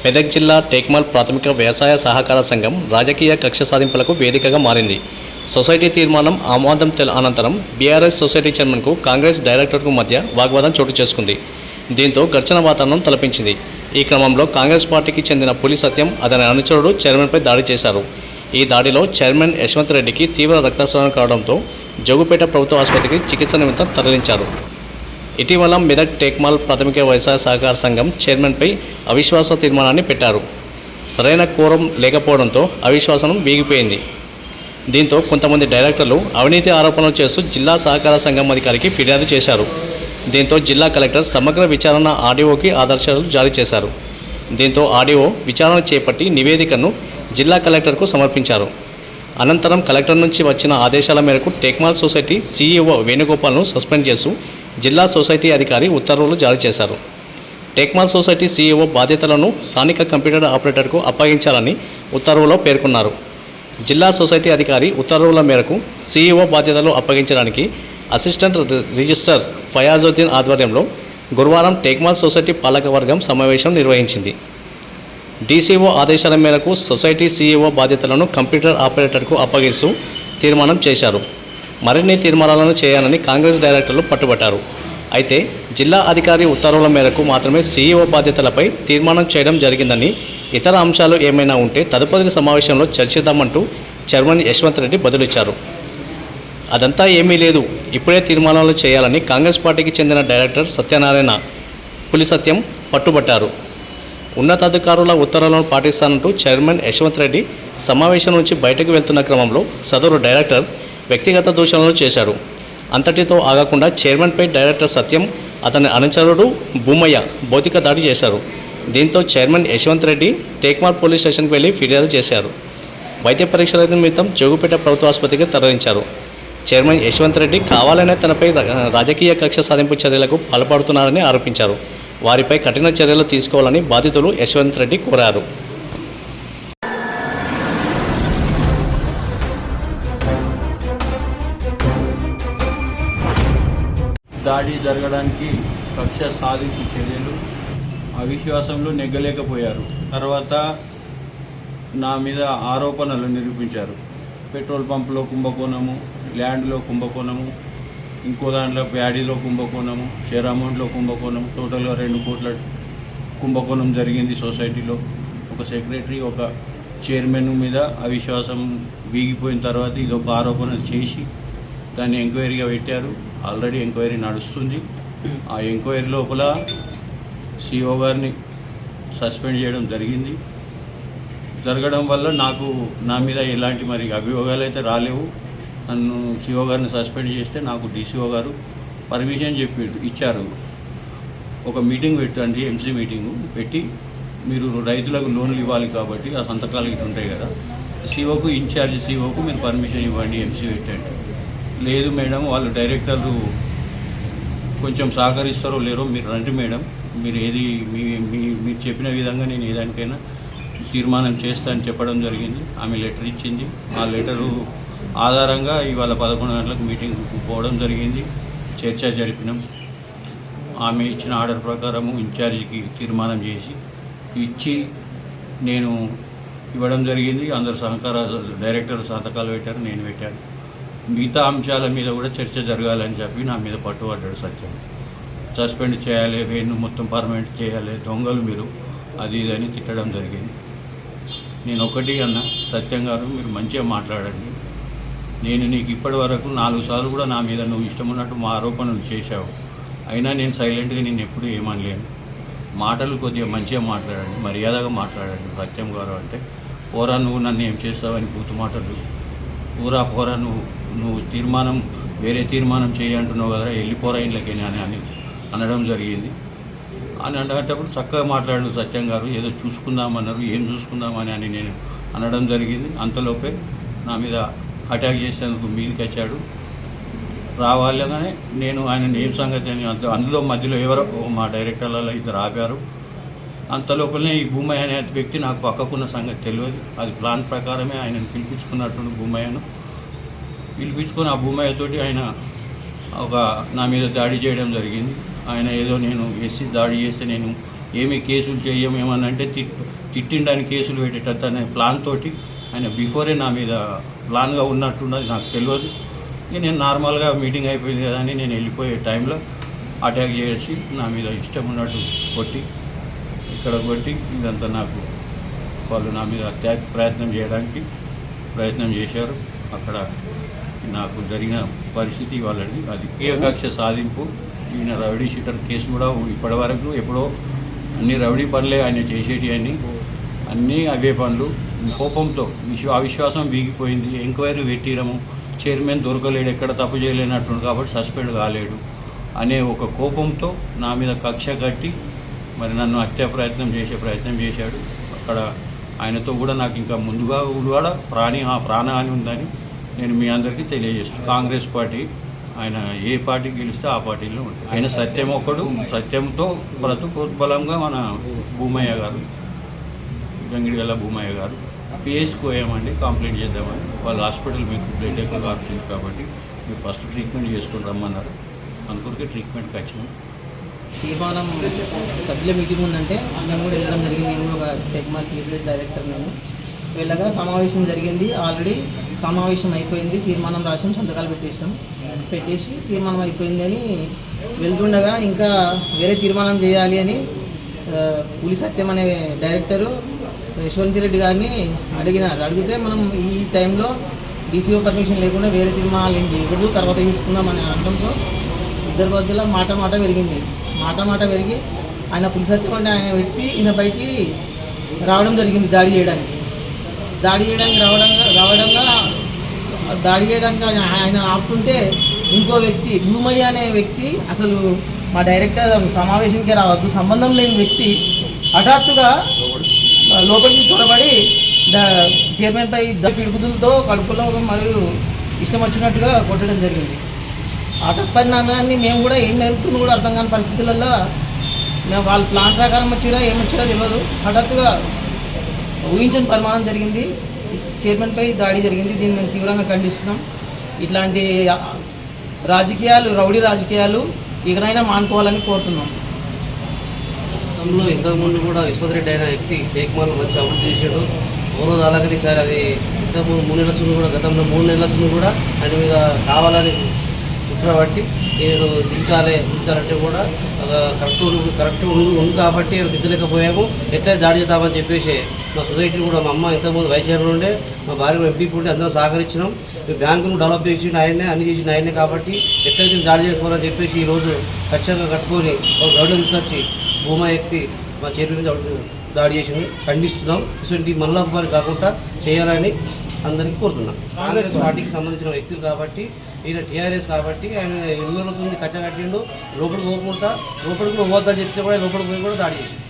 మెదక్ జిల్లా టేక్మాల్ ప్రాథమిక వ్యవసాయ సహకార సంఘం రాజకీయ కక్ష సాధింపులకు వేదికగా మారింది. సొసైటీ తీర్మానం ఆమోదం అనంతరం బీఆర్ఎస్ సొసైటీ చైర్మన్కు కాంగ్రెస్ డైరెక్టర్కు మధ్య వాగ్వాదం చోటు చేసుకుంది. దీంతో ఘర్షణ వాతావరణం తలపించింది. ఈ క్రమంలో కాంగ్రెస్ పార్టీకి చెందిన పులి సత్యం అతని అనుచరుడు చైర్మన్పై దాడి చేశారు. ఈ దాడిలో చైర్మన్ యశ్వంత్ రెడ్డికి తీవ్ర రక్తస్రావం కావడంతో జోగుపేట ప్రభుత్వ ఆసుపత్రికి చికిత్స నిమిత్తం తరలించారు. ఇటీవల మెదక్ టేక్మాల్ ప్రాథమిక వ్యవసాయ సహకార సంఘం చైర్మన్పై అవిశ్వాస తీర్మానాన్ని పెట్టారు. సరైన కోరం లేకపోవడంతో అవిశ్వాసం వీగిపోయింది. దీంతో కొంతమంది డైరెక్టర్లు అవినీతి ఆరోపణలు చేస్తూ జిల్లా సహకార సంఘం అధికారికి ఫిర్యాదు చేశారు. దీంతో జిల్లా కలెక్టర్ సమగ్ర విచారణ ఆర్డీఓకి ఆదేశాలు జారీ చేశారు. దీంతో ఆర్డీఓ విచారణ చేపట్టి నివేదికను జిల్లా కలెక్టర్కు సమర్పించారు. అనంతరం కలెక్టర్ నుంచి వచ్చిన ఆదేశాల మేరకు టేక్మాల్ సొసైటీ సీఈఓ వేణుగోపాల్ను సస్పెండ్ చేస్తూ జిల్లా సొసైటీ అధికారి ఉత్తర్వులు జారీ చేశారు. టేక్మాల్ సొసైటీ సీఈఓ బాధ్యతలను స్థానిక కంప్యూటర్ ఆపరేటర్కు అప్పగించాలని ఉత్తర్వులో పేర్కొన్నారు. జిల్లా సొసైటీ అధికారి ఉత్తర్వుల మేరకు సీఈఓ బాధ్యతలు అప్పగించడానికి అసిస్టెంట్ రిజిస్ట్రార్ ఫయాజుద్దీన్ ఆధ్వర్యంలో గురువారం టేక్మాల్ సొసైటీ పాలకవర్గం సమావేశం నిర్వహించింది. డీసీఓ ఆదేశాల మేరకు సొసైటీ సీఈఓ బాధ్యతలను కంప్యూటర్ ఆపరేటర్కు అప్పగిస్తూ తీర్మానం చేశారు. మరిన్ని తీర్మానాలను చేయాలని కాంగ్రెస్ డైరెక్టర్లు పట్టుబట్టారు. అయితే జిల్లా అధికారి ఉత్తర్వుల మేరకు మాత్రమే సీఈఓ బాధ్యతలపై తీర్మానం చేయడం జరిగిందని, ఇతర అంశాలు ఏమైనా ఉంటే తదుపరి సమావేశంలో చర్చిద్దామంటూ చైర్మన్ యశ్వంత్ రెడ్డి బదులిచ్చారు. అదంతా ఏమీ లేదు, ఇప్పుడే తీర్మానాలు చేయాలని కాంగ్రెస్ పార్టీకి చెందిన డైరెక్టర్ సత్యనారాయణ పులి సత్యం పట్టుబట్టారు. ఉన్నతాధికారుల ఉత్తర్వులను పాటిస్తానంటూ చైర్మన్ యశ్వంత్ రెడ్డి సమావేశం నుంచి బయటకు వెళ్తున్న క్రమంలో సదరు డైరెక్టర్ వ్యక్తిగత దూషణలు చేశారు. అంతటితో ఆగకుండా చైర్మన్పై డైరెక్టర్ సత్యం, అతని అనుచరుడు భూమయ్య భౌతిక దాడి చేశారు. దీంతో చైర్మన్ యశ్వంత్ రెడ్డి టేక్మాల్ పోలీస్ స్టేషన్కి వెళ్లి ఫిర్యాదు చేశారు. వైద్య పరీక్షల నిమిత్తం జోగుపేట ప్రభుత్వ ఆసుపత్రికి తరలించారు. చైర్మన్ యశ్వంత్ రెడ్డి కావాలనే తనపై రాజకీయ కక్ష సాధింపు చర్యలకు పాల్పడుతున్నారని ఆరోపించారు. వారిపై కఠిన చర్యలు తీసుకోవాలని బాధితులు యశ్వంత్ రెడ్డి కోరారు. దాడి జరగడానికి కక్ష సాధింపు చర్యలు అవిశ్వాసంలో నెగ్గలేకపోయారు. తర్వాత నా మీద ఆరోపణలు నిరూపించారు. పెట్రోల్ పంపులో కుంభకోణము, ల్యాండ్లో కుంభకోణము, ఇంకో దాంట్లో ప్యాడీలో కుంభకోణము, షేర్ అమౌంట్లో కుంభకోణం, టోటల్గా 2 కోట్ల కుంభకోణం జరిగింది సొసైటీలో. ఒక సెక్రటరీ, ఒక చైర్మన్ మీద అవిశ్వాసం వీగిపోయిన తర్వాత ఇది ఒక ఆరోపణ చేసి దాన్ని ఎంక్వైరీగా పెట్టారు. ఆల్రెడీ ఎంక్వైరీ నడుస్తుంది. ఆ ఎంక్వైరీ లోపల సిఓ గారిని సస్పెండ్ చేయడం జరిగింది. జరగడం వల్ల నా మీద ఎలాంటి మరి అభియోగాలు అయితే రాలేవు. నన్ను సిఓ గారిని సస్పెండ్ చేస్తే నాకు డీసీఓ గారు పర్మిషన్ ఇచ్చారు. ఒక మీటింగ్ పెట్టండి, ఎంసీ మీటింగు పెట్టి మీరు రైతులకు లోన్లు ఇవ్వాలి కాబట్టి ఆ సంతకాలు ఇటు ఉంటాయి కదా, సిఓకు ఇన్ఛార్జ్ సిఓకు మీరు పర్మిషన్ ఇవ్వండి, ఎంసీ పెట్టండి. లేదు మేడం, వాళ్ళు డైరెక్టర్లు కొంచెం సహకరిస్తారో లేరో మీరు రండి మేడం, మీరు ఏది మీరు చెప్పిన విధంగా నేను ఏదానికైనా తీర్మానం చేస్తా అని చెప్పడం జరిగింది. ఆమె లెటర్ ఇచ్చింది. ఆ లెటరు ఆధారంగా ఇవాళ 11 గంటలకు మీటింగ్కు పోవడం జరిగింది. చర్చ జరిపినాం. ఆమె ఇచ్చిన ఆర్డర్ ప్రకారము ఇన్ఛార్జికి తీర్మానం చేసి ఇచ్చి నేను ఇవ్వడం జరిగింది. అందరు సహకార డైరెక్టర్ సంతకాలు పెట్టారు, నేను పెట్టాను. మిగతా అంశాల మీద కూడా చర్చ జరగాలని చెప్పి నా మీద పట్టుబడ్డాడు సత్యం. సస్పెండ్ చేయాలి, వేణు మొత్తం పర్మనెంట్ చేయాలి, దొంగలు మీరు, అది ఇది అని తిట్టడం జరిగింది. నేను ఒకటి అన్నా, సత్యం గారు మీరు మంచిగా మాట్లాడండి, నేను నీకు ఇప్పటి వరకు 4 సార్లు కూడా నా మీద నువ్వు ఇష్టం ఉన్నట్టు మా ఆరోపణలు చేశావు, అయినా నేను సైలెంట్గా నేను ఎప్పుడూ ఏమనలేను, మాటలు కొద్దిగా మంచిగా మాట్లాడండి, మర్యాదగా మాట్లాడండి సత్యం గారు అంటే, పోరా నువ్వు నన్ను ఏం చేస్తావని బూతు మాటలు, పోరా నువ్వు తీర్మానం వేరే తీర్మానం చేయంటున్నావు కదా, వెళ్ళిపోరా ఇంట్లోకి అని అనడం జరిగింది. అని అనేటప్పుడు చక్కగా మాట్లాడు సత్యం గారు, ఏదో చూసుకుందామన్నారు, ఏం చూసుకుందామని నేను అనడం జరిగింది. అంతలోపే నా మీద అటాక్ చేసేందుకు మీదికి వచ్చాడు. రావాలగానే నేను ఆయన ఏం సంగతి అని అందులో మధ్యలో ఎవరో మా డైరెక్టర్లలో ఇద్దరు ఆపారు. అంతలోపలనే ఈ భూమయ్య అనే వ్యక్తి నాకు పక్కకున్న సంగతి తెలియదు. అది ప్లాన్ ప్రకారమే ఆయనను పిలిపించుకున్నట్టు భూమయ్యను పిలిపించుకొని ఆ భూమయ్యతోటి ఆయన నా మీద దాడి చేయడం జరిగింది. ఆయన ఏదో నేను దాడి చేస్తే నేను ఏమి కేసులు చేయము ఏమన్నా అంటే తిట్టిండని కేసులు పెట్టేటట్టు అనే ప్లాన్ తోటి ఆయన బిఫోరే నా మీద ప్లాన్గా ఉన్నట్టున్నది నాకు తెలియదు. ఇక నేను నార్మల్గా మీటింగ్ అయిపోయింది కదా అని నేను వెళ్ళిపోయే టైంలో అటాక్ చేసి నా మీద ఇష్టం ఉన్నట్టు కొట్టి ఇక్కడ కొట్టి ఇదంతా నాకు వాళ్ళు నా మీద అటాక్ ప్రయత్నం చేశారు. అక్కడ నాకు జరిగిన పరిస్థితి వాళ్ళది అది కక్ష సాధింపు. ఈయన రౌడీ షీటర్ కేసు కూడా ఇప్పటివరకు ఎప్పుడో అన్ని రౌడీ పనులే ఆయన చేసేటి అన్నీ అవే పనులు. కోపంతో అవిశ్వాసం వీగిపోయింది. ఎంక్వైరీ పెట్టిరము, చైర్మన్ దొరకలేడు, ఎక్కడ తప్పు చేయలేనట్టు కాబట్టి సస్పెండ్ కాలేడు అనే ఒక కోపంతో నా మీద కక్ష కట్టి మరి నన్ను హత్యా ప్రయత్నం చేశాడు. అక్కడ ఆయనతో కూడా నాకు ఇంకా ముందుగా కూడా ప్రాణహాని ఉందని నేను మీ అందరికీ తెలియజేస్తాను. కాంగ్రెస్ పార్టీ ఆయన ఏ పార్టీ గెలిస్తే ఆ పార్టీలో ఉంటుంది. ఆయన సత్యం ఒకడు, సత్యంతో ప్రోత్బలంగా మన భూమయ్య గారు, గంగిడిగల్ల భూమయ్య గారు పిఎస్కి పోయామండి, కంప్లైంట్ చేద్దామని. వాళ్ళ హాస్పిటల్ మీకు బ్లడ్ ఎక్కువ కాస్తుంది కాబట్టి మీరు ఫస్ట్ ట్రీట్మెంట్ చేసుకొని రమ్మన్నారు. అనుకునే ట్రీట్మెంట్కి వచ్చినాం. తీర్మానం సభ్యుల మీటింగ్ ఉందంటే మేము కూడా వెళ్ళడం జరిగింది. నేను ఒక టెక్మార్ పీసీఎస్ డైరెక్టర్ నేను వెళ్ళగా సమావేశం జరిగింది. ఆల్రెడీ సమావేశం అయిపోయింది, తీర్మానం రాసినాం, సంతకాలు పెట్టేసి తీర్మానం అయిపోయింది అని వెళ్తుండగా ఇంకా వేరే తీర్మానం చేయాలి అని పులి సత్యం అనే డైరెక్టరు యశ్వంత్ రెడ్డి గారిని అడిగితే మనం ఈ టైంలో డీసీఓ పర్మిషన్ లేకుండా వేరే తీర్మానాలు ఏం చేయకూడదు, తర్వాత తీసుకుందాం అని అనడంతో ఇద్దరి మధ్యలో మాట పెరిగింది. మాట పెరిగి ఆయన పులి సత్యం అంటే ఆయన వ్యక్తి ఈయన పైకి రావడం జరిగింది. దాడి చేయడానికి ఆయన ఆపుతుంటే ఇంకో వ్యక్తి భూమయ్య అనే వ్యక్తి, అసలు మా డైరెక్టర్ సమావేశంకే రావద్దు, సంబంధం లేని వ్యక్తి హఠాత్తుగా లోపలికి చొరబడి చైర్మన్పై పిడుగులతో కడుపులో మరియు ఇష్టం వచ్చినట్టుగా కొట్టడం జరిగింది. ఆ తత్పరిణామాన్ని మేము కూడా ఏం జరుగుతుందో కూడా అర్థం కాని పరిస్థితులలో మేము వాళ్ళ ప్లాన్ ప్రకారం వచ్చిరా ఏమొచ్చిరా తెలియదు. హఠాత్తుగా ఊహించని పరిమాణం జరిగింది, చైర్మన్పై దాడి జరిగింది. దీన్ని మేము తీవ్రంగా ఖండిస్తున్నాం. ఇట్లాంటి రాజకీయాలు, రౌడీ రాజకీయాలు ఇకనైనా మానుకోవాలని కోరుతున్నాం. గతంలో ఇంతకుముందు కూడా యశ్వంత్ రెడ్డి అయిన వ్యక్తి టేక్మాల్ మంచి అభివృద్ధి చేశాడు. ఓరోజు అలాగని సార్ అది ఇంతకుముందు 3 నెలల సున్ను కూడా గతంలో 3 నెలల సున్ను కూడా ఆయన మీద కావాలని కుట్రబట్టి నేను దించాలంటే కూడా కరెక్ట్ ఉంది కాబట్టి దిద్దలేకపోయాము. ఎట్లా దాడి చేద్దామని చెప్పేసి మా సొసైటీ కూడా మా అమ్మ ఇంతకుముందు వైస్ చైర్మన్ ఉండే, మా భార్య ఎంపీ ఉండే, అందరం సహకరించినాం. బ్యాంకును డెవలప్ చేసి ఆయనే అన్ని చేసిన ఆయనే కాబట్టి ఎట్లయితే దాడి చేసుకోవాలని చెప్పేసి ఈరోజు ఖచ్చితంగా కట్టుకొని ఒక గౌరవ తీసుకొచ్చి భూమా వ్యక్తి మా చైర్మన్ దాడి చేసి ఖండిస్తున్నాం. ఇటువంటి మళ్ళా కాకుండా చేయాలని అందరికీ కోరుతున్నాం. కాంగ్రెస్ పార్టీకి సంబంధించిన వ్యక్తులు కాబట్టి, ఈయన టీఆర్ఎస్ కాబట్టి ఆయన ఎన్నో రోజుల నుంచి కచ్చగట్టిండు. లోపలికి పోకుండా లోపలికి పోవద్దని చెప్తే కూడా లోపలికి పోయి కూడా దాడి చేసిండు.